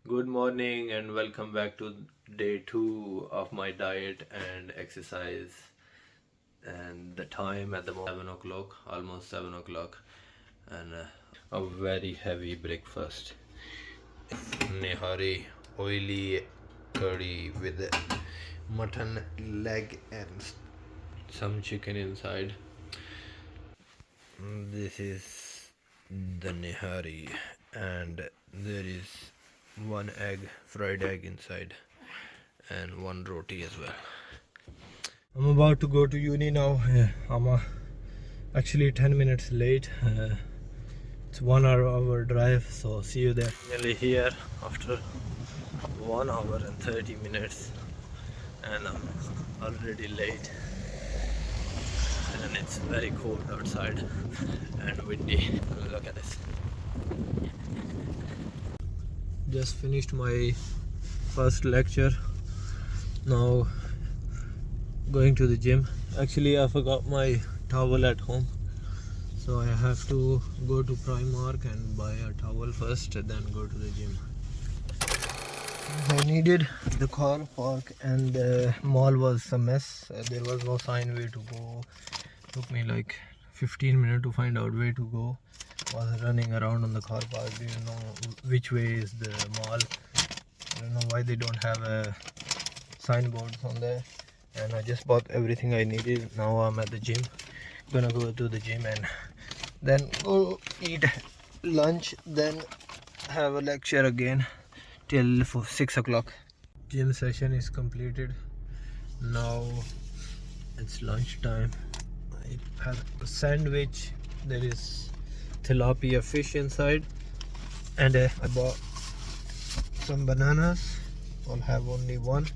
Good morning and welcome back to day 2 of my diet and exercise. And the time at the moment 7 o'clock, almost 7 o'clock, and a very heavy breakfast. Nihari, oily curry with mutton leg and some chicken inside. This is the nihari, and there is one egg, fried egg inside, and one roti as well. I'm about to go to uni now. I'm actually 10 minutes late. It's 1 hour drive, so see you there. Nearly here after 1 hour and 30 minutes, and I'm already late. And it's very cold outside and windy. Look at this. Just finished my first lecture. Now going to the gym. Actually, I forgot my towel at home, so I have to go to Primark and buy a towel first, then go to the gym. I needed the car park, and the mall was a mess. There was no sign where to go. Took me like 15 minutes to find out where to go. Was running around on the car park, didn't know which way is the mall. I don't know why they don't have a signboards on there. And I just bought everything I needed. Now I'm at the gym. Gonna go to the gym and then go eat lunch, then have a lecture again till 6 o'clock. Gym session is completed. Now it's lunch time. I have a sandwich. There is tilapia fish inside, and I bought some bananas. I'll have only one,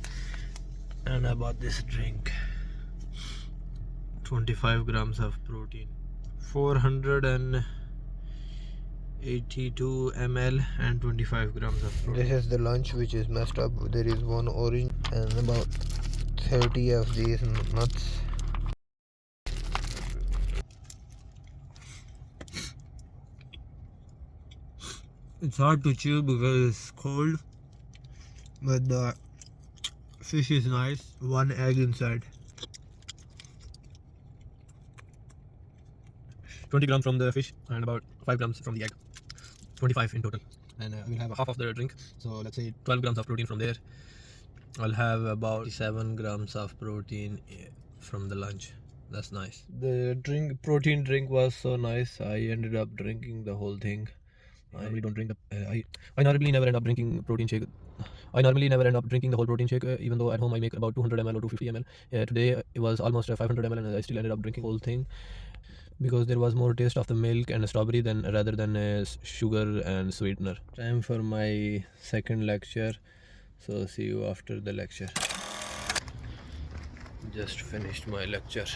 and I bought this drink. 25 grams of protein, 482 ml, and 25 grams of protein. This is the lunch, which is messed up. There is one orange and about 30 of these nuts. It's hard to chew because it's cold, but the fish is nice. One egg inside. 20 grams from the fish and about 5 grams from the egg. 25 in total. And we'll have half of the drink. So let's say 12 grams of protein from there. I'll have about 7 grams of protein from the lunch. That's nice. The protein drink was so nice. I ended up drinking the whole thing. I normally don't drink the. I normally never end up drinking protein shake. I normally never end up drinking the whole protein shake, even though at home I make about 200 ml or 250 ml. Today it was almost 500 ml, and I still ended up drinking the whole thing because there was more taste of the milk and strawberry rather than sugar and sweetener. Time for my second lecture, so see you after the lecture. Just finished my lecture.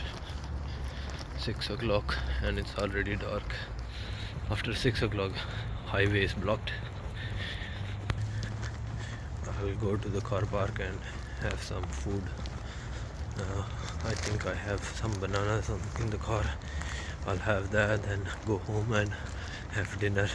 6 o'clock, and it's already dark. After 6 o'clock, highway is blocked. I'll go to the car park and have some food. I think I have some bananas in the car. I'll have that and go home and have dinner.